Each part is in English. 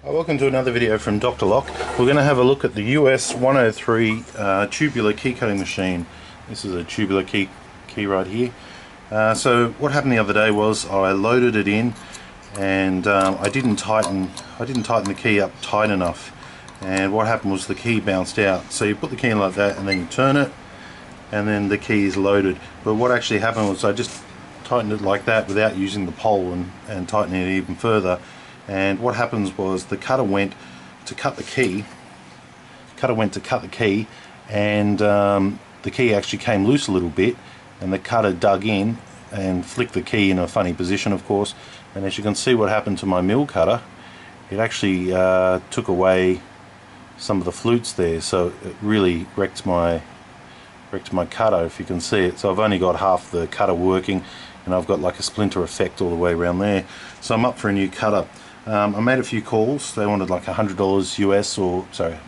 Welcome to another video from Dr. Lock. We're going to have a look at the US 103 tubular key cutting machine. This is a tubular key right here. So what happened the other day was I loaded it in and I didn't tighten the key up tight enough, and what happened was the key bounced out. So you put the key in like that and then you turn it and then the key is loaded. But what actually happened was I just tightened it like that without using the pole and tightening it even further. And what happens was the cutter went to cut the key. And the key actually came loose a little bit, and the cutter dug in and flicked the key in a funny position, of course. And as you can see, what happened to my mill cutter, it actually took away some of the flutes there, so it really wrecked my cutter, if you can see it. So I've only got half the cutter working, and I've got like a splinter effect all the way around there. So I'm up for a new cutter. I made a few calls. They wanted like $100 US, or sorry,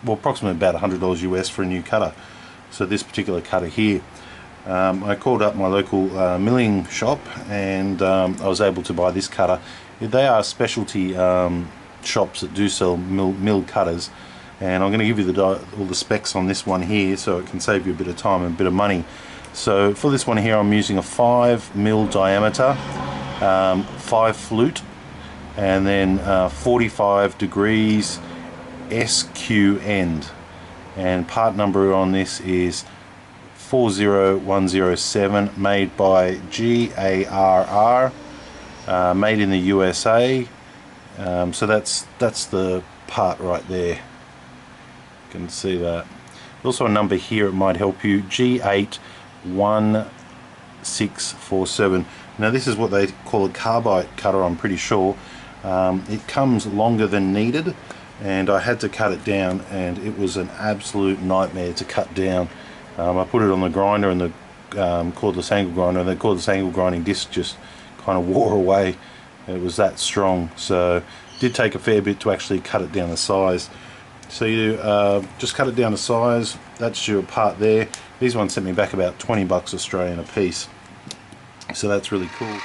well, approximately about $100 US for a new cutter. So this particular cutter here, I called up my local milling shop, and I was able to buy this cutter. They are specialty shops that do sell mill cutters, and I'm going to give you all the specs on this one here, so it can save you a bit of time and a bit of money. So for this one here, I'm using a 5mm diameter, 5 flute, and then 45 degrees SQ end, and part number on this is 40107, made by GARR, made in the USA. So that's the part right there. You can see that. There's also a number here, it might help you, G81647. Now this is what they call a carbide cutter, I'm pretty sure. It comes longer than needed, and I had to cut it down, and it was an absolute nightmare to cut down. I put it on the grinder, and the cordless angle grinder, and the cordless angle grinding disc just kind of wore away. It was that strong, so it did take a fair bit to actually cut it down to size. So you just cut it down to size. That's your part there. These ones sent me back about 20 bucks Australian a piece, so that's really cool.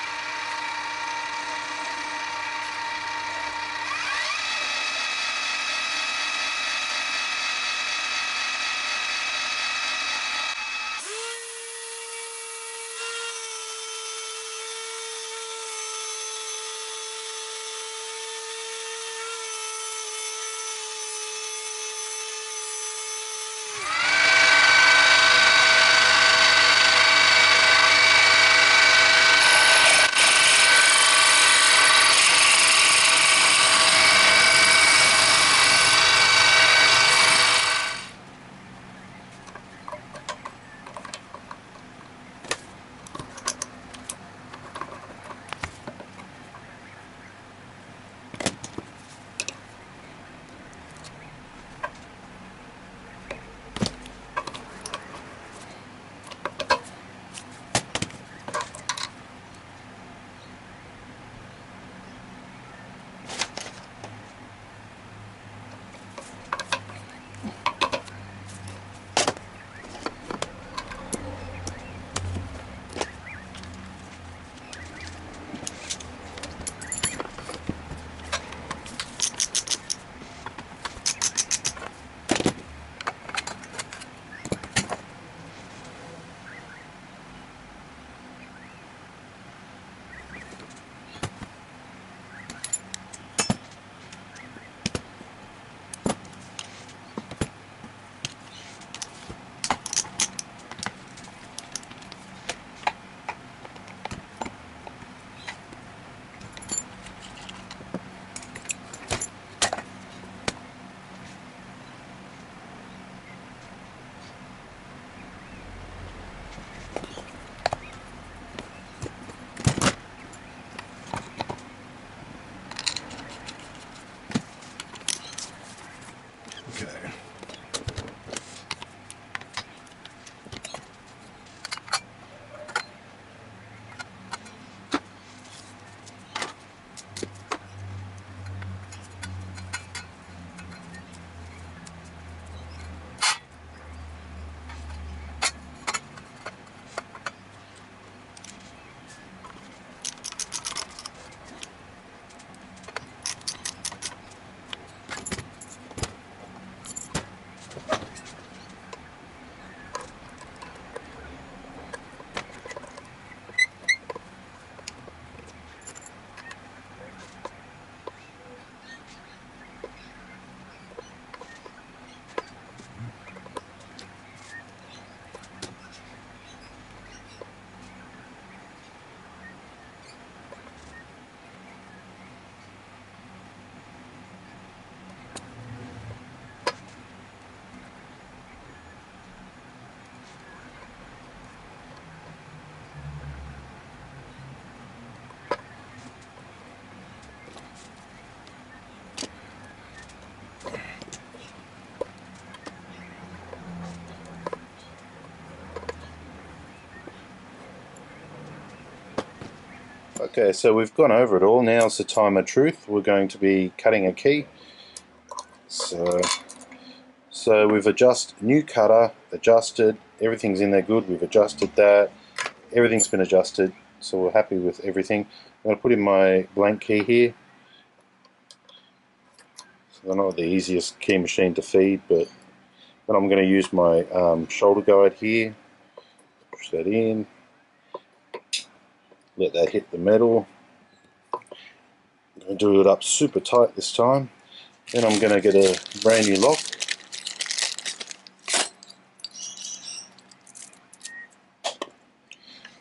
Okay, so we've gone over it all. Now's the time of truth. We're going to be cutting a key. So we've adjusted, new cutter, adjusted, everything's in there good. We've adjusted that, everything's been adjusted, so we're happy with everything. I'm going to put in my blank key here. So they're not the easiest key machine to feed, but I'm going to use my shoulder guide here. Push that in, let that hit the metal. I'm going to do it up super tight this time. Then I'm going to get a brand new lock.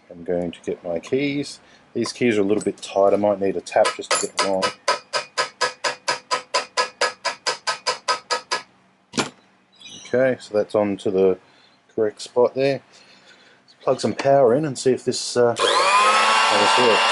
I'm going to get my keys. These keys are a little bit tight. I might need a tap just to get them on. Okay, so that's on to the correct spot there. Let's plug some power in and see if this, how this works.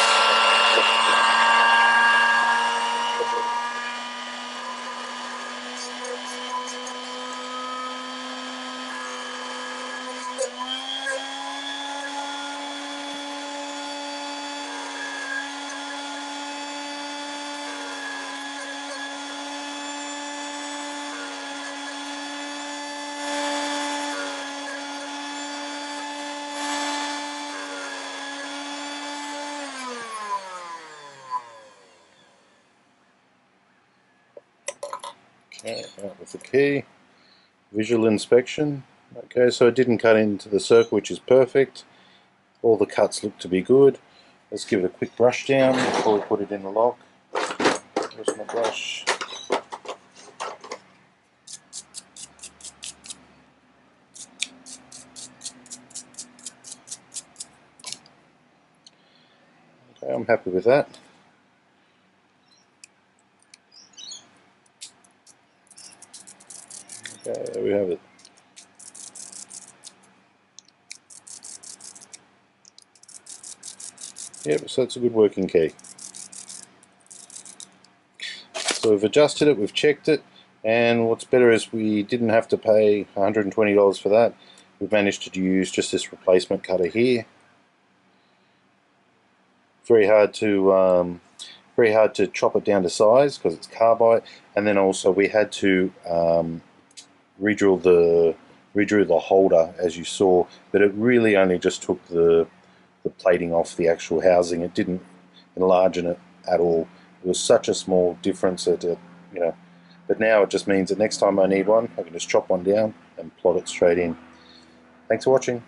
Okay, out with the key. Visual inspection. Okay, so it didn't cut into the circle, which is perfect. All the cuts look to be good. Let's give it a quick brush down before we put it in the lock. Here's my brush. Okay, I'm happy with that. Okay, there we have it. Yep, so it's a good working key. So we've adjusted it, we've checked it, and what's better is we didn't have to pay $120 for that. We've managed to use just this replacement cutter here. Very hard to chop it down to size because it's carbide, and then also we had to redrew the holder, as you saw, but it really only just took the plating off the actual housing. It didn't enlarge it at all. It was such a small difference that but now it just means that next time I need one, I can just chop one down and plot it straight in. Thanks for watching.